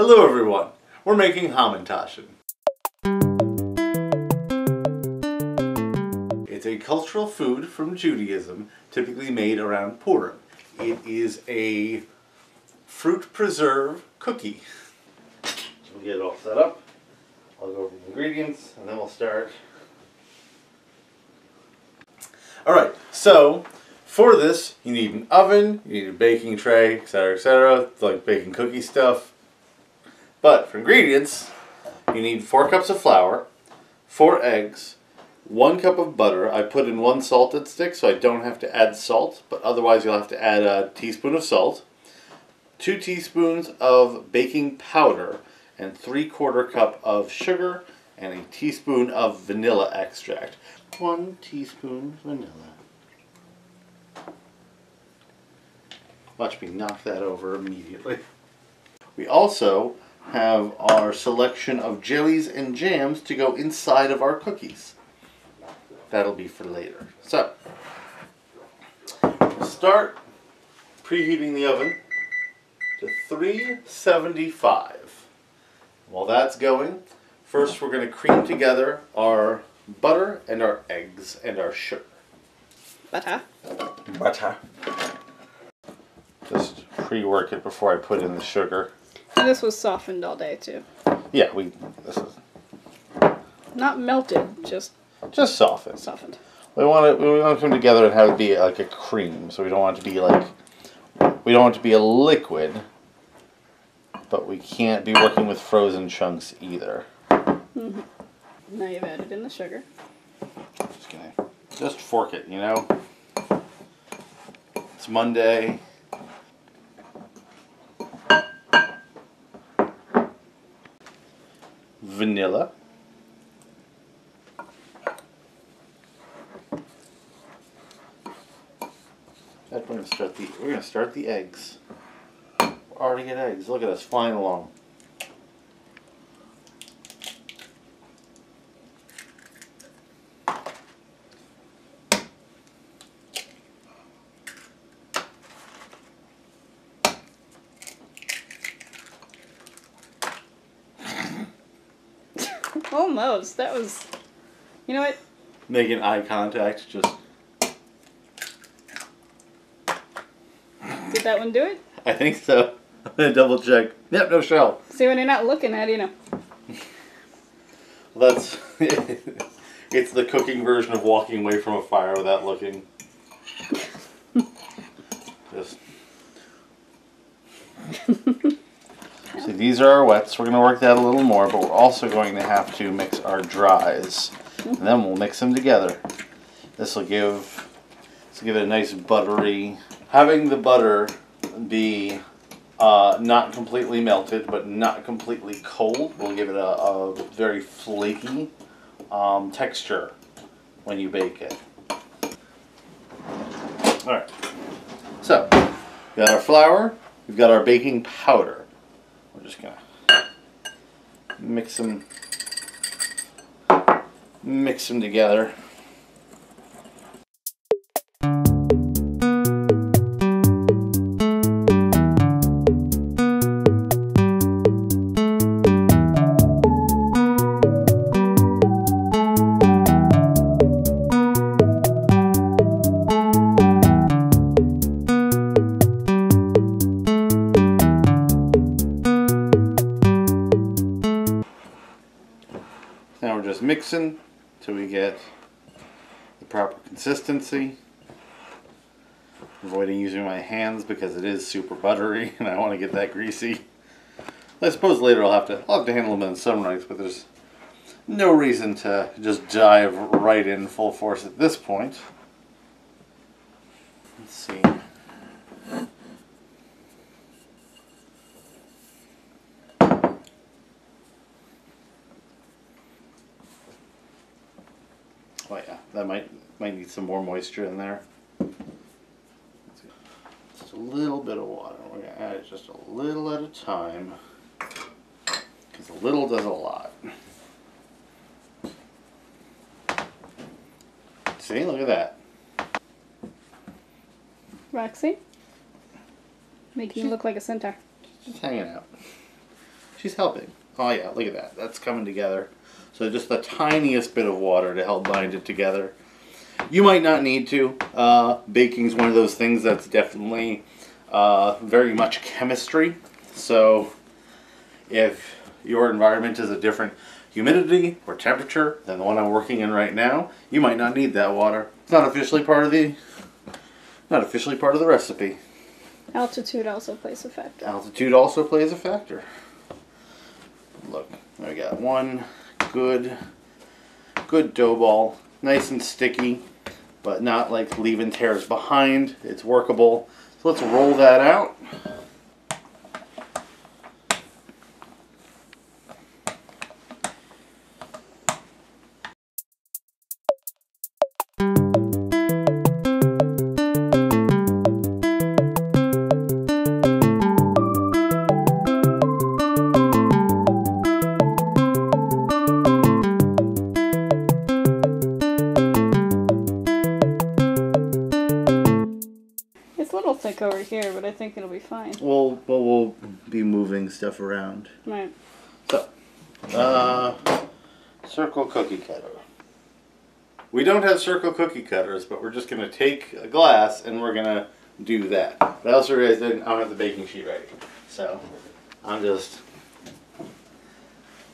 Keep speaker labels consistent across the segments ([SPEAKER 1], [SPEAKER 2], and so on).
[SPEAKER 1] Hello everyone, we're making Hamantaschen. It's a cultural food from Judaism, typically made around Purim. It is a fruit preserve cookie. So we'll get it all set up. I'll go over the ingredients and then we'll start. Alright, so for this you need an oven, you need a baking tray, etc., like baking cookie stuff. But for ingredients, you need 4 cups of flour, 4 eggs, 1 cup of butter. I put in 1 salted stick so I don't have to add salt, but otherwise you'll have to add a teaspoon of salt, 2 teaspoons of baking powder, and 3/4 cup of sugar, and a teaspoon of vanilla extract. 1 teaspoon vanilla. Watch me knock that over immediately. We also have our selection of jellies and jams to go inside of our cookies. That'll be for later. So, we'll start preheating the oven to 375. While that's going, first we're going to cream together our butter and our eggs and our sugar.
[SPEAKER 2] Butter.
[SPEAKER 1] Just pre-work it before I put in the sugar.
[SPEAKER 2] And this was softened all day too.
[SPEAKER 1] Yeah, this is
[SPEAKER 2] Not melted, just
[SPEAKER 1] softened.
[SPEAKER 2] softened.
[SPEAKER 1] We want to come together and have it be like a cream, so we don't want it to be like, we don't want it to be a liquid, but we can't be working with frozen chunks either.
[SPEAKER 2] Mm-hmm. Now you've added in the sugar.
[SPEAKER 1] Just fork it, you know. It's Monday. Vanilla. We're gonna start the eggs. We're already at eggs. Look at us flying along.
[SPEAKER 2] Almost. That was... You know what?
[SPEAKER 1] Making eye contact, just...
[SPEAKER 2] Did that one do it?
[SPEAKER 1] I think so. I'm gonna double check. Yep, no shell.
[SPEAKER 2] See, when you're not looking at it, you know.
[SPEAKER 1] Well, that's... It's the cooking version of walking away from a fire without looking. Just... See, these are our wets. We're going to work that a little more, but we're also going to have to mix our dries. And then we'll mix them together. This will give it a nice buttery... Having the butter be not completely melted, but not completely cold, will give it a very flaky texture when you bake it. Alright, so we've got our flour, we've got our baking powder. We're just going to mix them together. Now we're just mixing till we get the proper consistency. Avoiding using my hands because it is super buttery and I want to get that greasy. I suppose later I'll have to handle them in sunrise, but there's no reason to just dive right in full force at this point. Let's see. Oh yeah, that might need some more moisture in there. Just a little bit of water. We're going to add it just a little at a time, because a little does a lot. See, look at that.
[SPEAKER 2] Roxy? Making you look like a centaur.
[SPEAKER 1] Just hanging out. she's helping. Oh yeah, look at that. That's coming together. So just the tiniest bit of water to help bind it together. You might not need to. Baking's one of those things that's definitely very much chemistry. So if your environment is a different humidity or temperature than the one I'm working in right now, you might not need that water. It's not officially part of the recipe.
[SPEAKER 2] Altitude also plays a factor.
[SPEAKER 1] Altitude also plays a factor. Look, I got one good dough ball, nice and sticky, but not like leaving tears behind. It's workable. So let's roll that out.
[SPEAKER 2] It's a little thick over here, but I think it'll be fine.
[SPEAKER 1] We'll be moving stuff around.
[SPEAKER 2] Right.
[SPEAKER 1] So, circle cookie cutter. We don't have circle cookie cutters, but we're just going to take a glass and we're going to do that. But I also realized I don't have the baking sheet ready. So, I'm just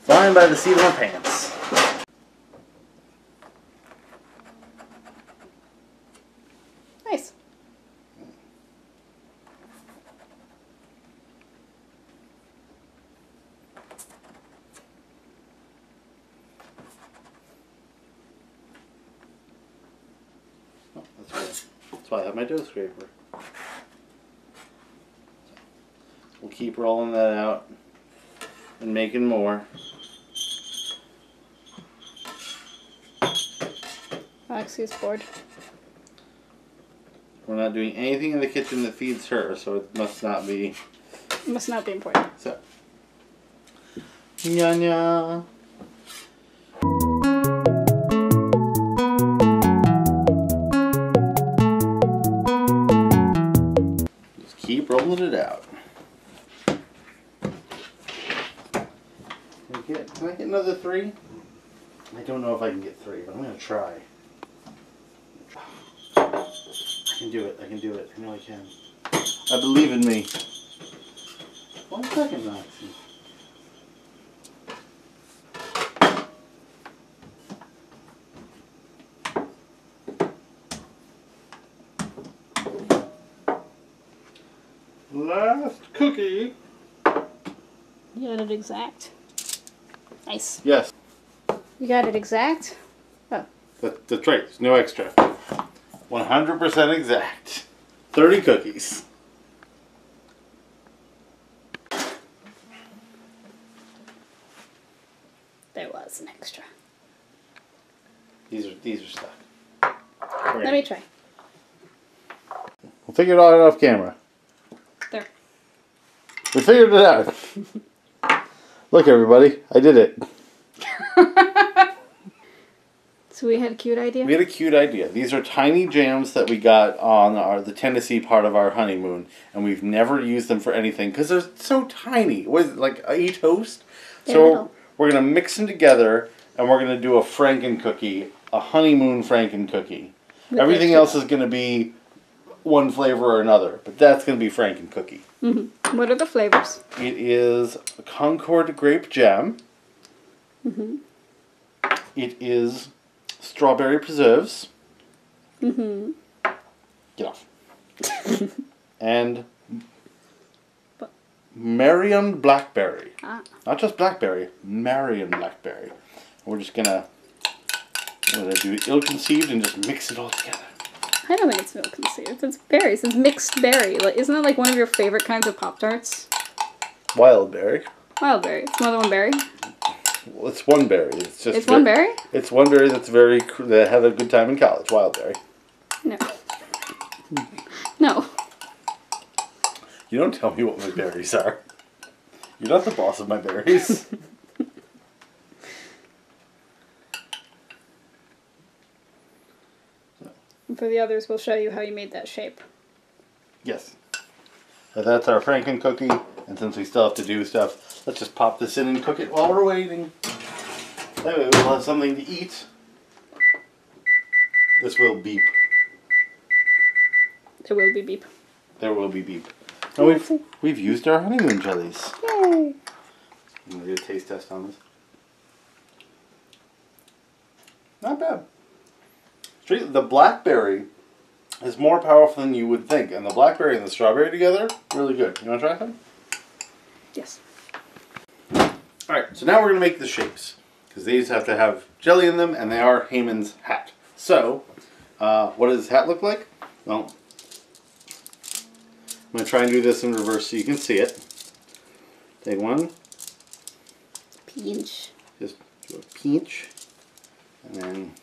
[SPEAKER 1] flying by the seat of my pants.
[SPEAKER 2] Nice.
[SPEAKER 1] Oh, that's why I have my dough scraper. We'll keep rolling that out and making more.
[SPEAKER 2] Alexie's bored.
[SPEAKER 1] We're not doing anything in the kitchen that feeds her, so it must not be.
[SPEAKER 2] It must not be important.
[SPEAKER 1] So. Nya nya. Just keep rolling it out. Can I get another 3? I don't know if I can get 3, but I'm going to try. I can do it. I can do it. I know I can. I believe in me. 1 second, Maxie. Last cookie.
[SPEAKER 2] You got it exact. Nice.
[SPEAKER 1] Yes.
[SPEAKER 2] You got it exact? Oh.
[SPEAKER 1] That's right. There's no extra. 100% exact. 30 cookies.
[SPEAKER 2] There was an extra.
[SPEAKER 1] These are stuck.
[SPEAKER 2] Let me try.
[SPEAKER 1] We'll figure it all out off camera.
[SPEAKER 2] There.
[SPEAKER 1] We figured it out. Look, everybody, I did it.
[SPEAKER 2] So we had a cute idea?
[SPEAKER 1] We had a cute idea. These are tiny jams that we got on the Tennessee part of our honeymoon, and we've never used them for anything because they're so tiny. What is it, like a toast? So we're going to mix them together, and we're going to do a Franken cookie, a honeymoon Franken cookie. Everything else is going to be one flavor or another, but that's going to be Franken cookie.
[SPEAKER 2] Mm-hmm. What are the flavors?
[SPEAKER 1] It is a Concord grape jam.
[SPEAKER 2] Mm-hmm.
[SPEAKER 1] It is strawberry preserves.
[SPEAKER 2] Mm-hmm.
[SPEAKER 1] Get off. And Marion blackberry.
[SPEAKER 2] Ah.
[SPEAKER 1] Not just blackberry, Marion blackberry. We're just gonna do ill-conceived and just mix it all together.
[SPEAKER 2] I don't think it's ill-conceived. It's berries. It's mixed berry. Like, isn't that like one of your favorite kinds of Pop-Tarts?
[SPEAKER 1] Wild berry.
[SPEAKER 2] Wild berry. It's more than one berry?
[SPEAKER 1] Well, it's one berry. It's
[SPEAKER 2] one berry?
[SPEAKER 1] It's one berry that had a good time in college. Wild berry.
[SPEAKER 2] No. No.
[SPEAKER 1] You don't tell me what my berries are. You're not the boss of my berries.
[SPEAKER 2] For the others, we'll show you how you made that shape.
[SPEAKER 1] Yes. So that's our Franken cookie, And since we still have to do stuff, let's just pop this in and cook it while we're waiting. That way we'll have something to eat. This will beep.
[SPEAKER 2] There will be beep.
[SPEAKER 1] There will be beep. Oh, we've used our honeymoon jellies.
[SPEAKER 2] Yay!
[SPEAKER 1] I'm going to do a taste test on this. Not bad. The blackberry is more powerful than you would think. And the blackberry and the strawberry together, really good. You want to try some?
[SPEAKER 2] Yes.
[SPEAKER 1] Alright, so now we're going to make the shapes. Because these have to have jelly in them, and they are Haman's hat. So, what does his hat look like? Well, I'm going to try and do this in reverse so you can see it. Take one.
[SPEAKER 2] Pinch.
[SPEAKER 1] Just do a pinch. And then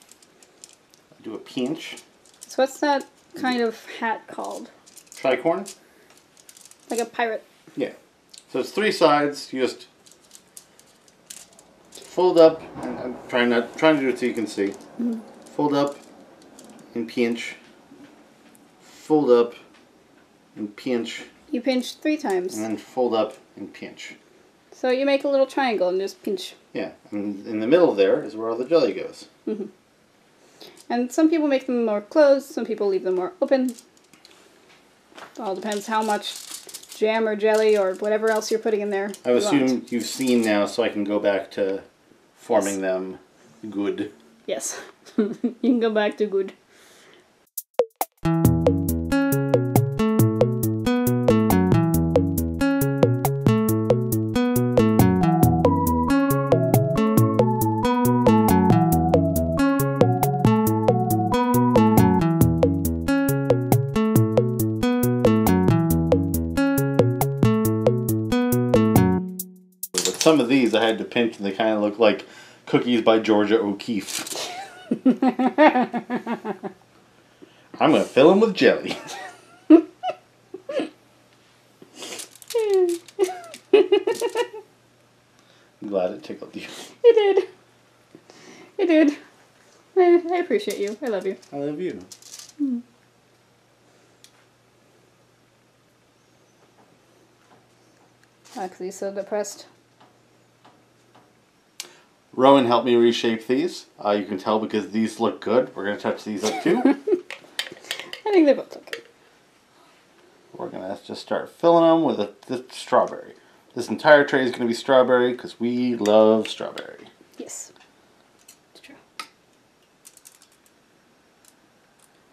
[SPEAKER 1] do a pinch.
[SPEAKER 2] So what's that kind of hat called?
[SPEAKER 1] Tricorn?
[SPEAKER 2] Like a pirate.
[SPEAKER 1] Yeah. So it's 3 sides. You just fold up, and I'm trying to do it so you can see.
[SPEAKER 2] Mm-hmm.
[SPEAKER 1] Fold up and pinch. Fold up and pinch.
[SPEAKER 2] You pinch 3 times.
[SPEAKER 1] And then fold up and pinch.
[SPEAKER 2] So you make a little triangle and just pinch.
[SPEAKER 1] Yeah, and in the middle there is where all the jelly goes.
[SPEAKER 2] Mm-hmm. And some people make them more closed, some people leave them more open. It all depends how much jam or jelly or whatever else you're putting in there.
[SPEAKER 1] I assume you've seen now, so I can go back to forming them good.
[SPEAKER 2] Yes, you can go back to good.
[SPEAKER 1] Some of these I had to pinch and they kind of look like cookies by Georgia O'Keeffe. I'm going to fill them with jelly. I'm glad it tickled you.
[SPEAKER 2] It did. It did. I appreciate you. I love you.
[SPEAKER 1] I love you.
[SPEAKER 2] Actually, so depressed.
[SPEAKER 1] Rowan helped me reshape these. You can tell because these look good. We're going to touch these up too.
[SPEAKER 2] I think they both look good.
[SPEAKER 1] We're going to just start filling them with the strawberry. This entire tray is going to be strawberry because we love strawberry.
[SPEAKER 2] Yes. It's true.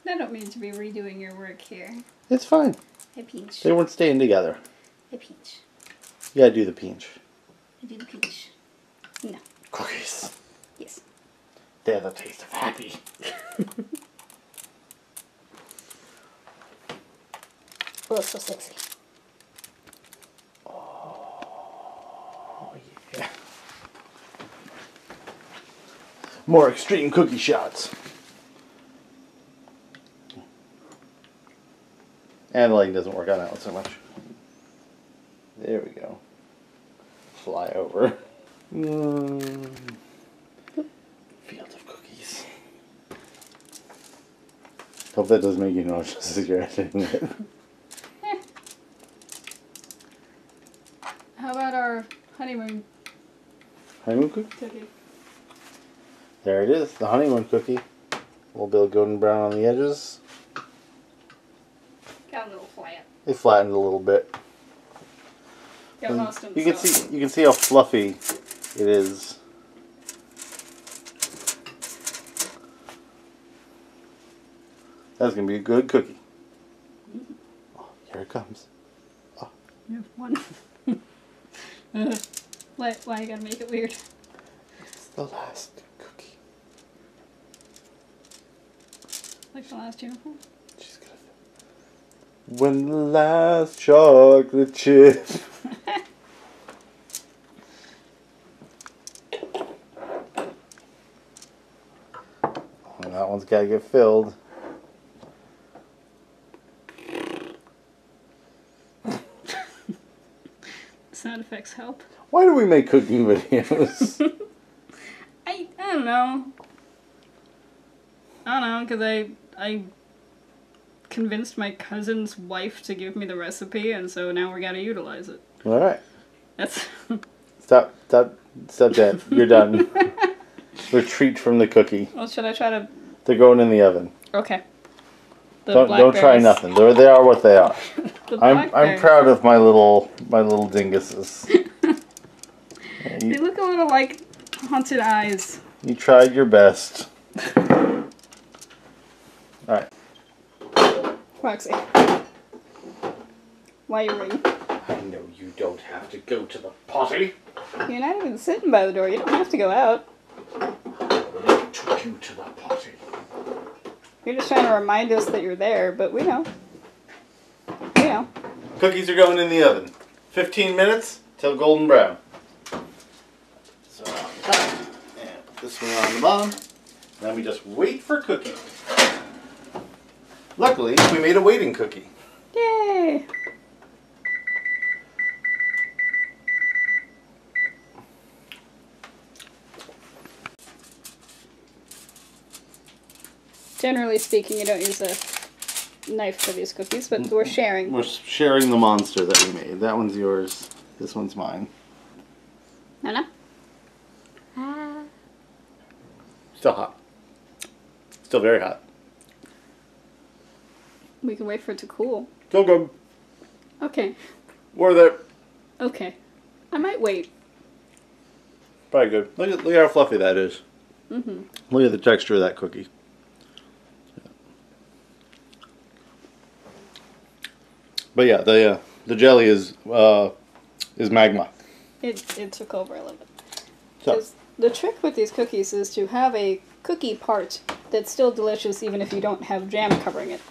[SPEAKER 2] I don't mean to be redoing your work here.
[SPEAKER 1] It's fine.
[SPEAKER 2] I pinch.
[SPEAKER 1] They weren't staying together.
[SPEAKER 2] I pinch.
[SPEAKER 1] You gotta do the pinch.
[SPEAKER 2] I do the pinch. No.
[SPEAKER 1] Cookies.
[SPEAKER 2] Yes.
[SPEAKER 1] They're the taste of happy.
[SPEAKER 2] Oh, so sexy.
[SPEAKER 1] Oh, yeah. More extreme cookie shots. And the lighting doesn't work on that one so much. There we go. Fly over. Field of cookies. Hope that doesn't make you nauseous as you're editing it.
[SPEAKER 2] How about our honeymoon
[SPEAKER 1] Honeymoon cookie?
[SPEAKER 2] cookie?
[SPEAKER 1] There it is, the honeymoon cookie. A little bit of golden brown on the edges.
[SPEAKER 2] Got a little flat.
[SPEAKER 1] They flattened a little bit.
[SPEAKER 2] Got lost in
[SPEAKER 1] You
[SPEAKER 2] the
[SPEAKER 1] can
[SPEAKER 2] sauce.
[SPEAKER 1] see how fluffy it is. That's gonna be a good cookie. Oh, here it comes. Oh.
[SPEAKER 2] You have one. Why you gotta make it weird?
[SPEAKER 1] It's the last cookie.
[SPEAKER 2] Like the last uniform?
[SPEAKER 1] She's gonna. When the last chocolate chip. Oh, that one's gotta get filled.
[SPEAKER 2] Sound effects help.
[SPEAKER 1] Why do we make cooking videos?
[SPEAKER 2] I don't know. I don't know, because I convinced my cousin's wife to give me the recipe, and so now we gotta utilize it.
[SPEAKER 1] All right.
[SPEAKER 2] That's.
[SPEAKER 1] Stop that. You're done. Retreat from the cookie.
[SPEAKER 2] Well, should I try to?
[SPEAKER 1] They're going in the oven.
[SPEAKER 2] Okay.
[SPEAKER 1] Don't try nothing. They are what they are. I'm proud of my little dinguses.
[SPEAKER 2] They look a little like haunted eyes.
[SPEAKER 1] You tried your best. All right.
[SPEAKER 2] Roxy, why are you ringing?
[SPEAKER 1] I know you don't have to go to the potty.
[SPEAKER 2] You're not even sitting by the door. You don't have to go out.
[SPEAKER 1] I took you to the potty.
[SPEAKER 2] You're just trying to remind us that you're there, but we know. We know.
[SPEAKER 1] Cookies are going in the oven. 15 minutes till golden brown. So on top, and put this one on the bottom. Then we just wait for cookie. Luckily, we made a waiting cookie.
[SPEAKER 2] Yay! Generally speaking, you don't use a knife for these cookies, but we're sharing.
[SPEAKER 1] We're sharing the monster that we made. That one's yours. This one's mine.
[SPEAKER 2] Nana?
[SPEAKER 1] Still hot. Still very hot.
[SPEAKER 2] We can wait for it to cool.
[SPEAKER 1] Still good.
[SPEAKER 2] Okay.
[SPEAKER 1] Worth it.
[SPEAKER 2] Okay. I might wait.
[SPEAKER 1] Probably good. Look at how fluffy that is.
[SPEAKER 2] Mm-hmm.
[SPEAKER 1] Look at the texture of that cookie. But yeah, the jelly is magma.
[SPEAKER 2] It took over a little bit.
[SPEAKER 1] So.
[SPEAKER 2] Because the trick with these cookies is to have a cookie part that's still delicious even if you don't have jam covering it.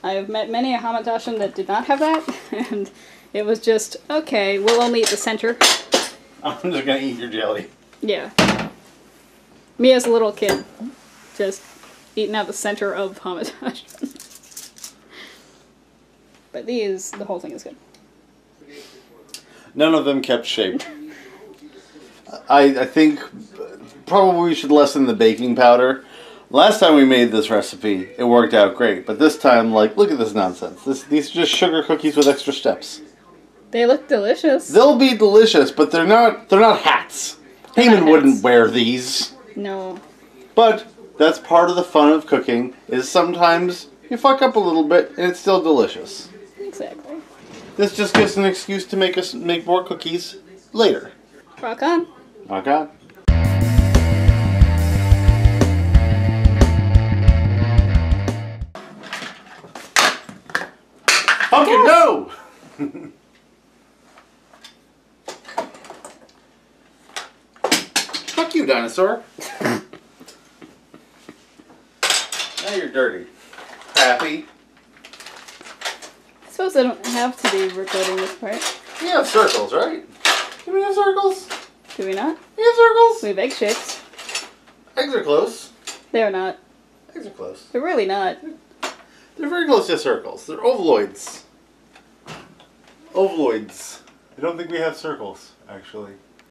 [SPEAKER 2] I have met many a Hamantaschen that did not have that, and it was just, okay, we'll only eat the center.
[SPEAKER 1] I'm just gonna eat your jelly.
[SPEAKER 2] Yeah. Me as a little kid, just eating out the center of Hamantaschen. But these, the whole thing is good.
[SPEAKER 1] None of them kept shape. I think probably we should lessen the baking powder. Last time we made this recipe, it worked out great. But this time, like, look at this nonsense. These are just sugar cookies with extra steps.
[SPEAKER 2] They look delicious.
[SPEAKER 1] They'll be delicious, but they're not hats. Haman wouldn't wear these.
[SPEAKER 2] No.
[SPEAKER 1] But that's part of the fun of cooking, is sometimes you fuck up a little bit and it's still delicious.
[SPEAKER 2] Exactly.
[SPEAKER 1] This just gives an excuse to make more cookies later.
[SPEAKER 2] Rock on.
[SPEAKER 1] Rock on. Pumpkin, no! Fuck you, dinosaur. Now you're dirty. Happy.
[SPEAKER 2] I suppose I don't have to be recording this part.
[SPEAKER 1] We have circles, right? Do we have circles?
[SPEAKER 2] Do we not?
[SPEAKER 1] We have circles?
[SPEAKER 2] We have egg shapes.
[SPEAKER 1] Eggs are close.
[SPEAKER 2] They're not.
[SPEAKER 1] Eggs are close.
[SPEAKER 2] They're really not.
[SPEAKER 1] They're very close to circles. They're ovaloids. Ovaloids. I don't think we have circles, actually.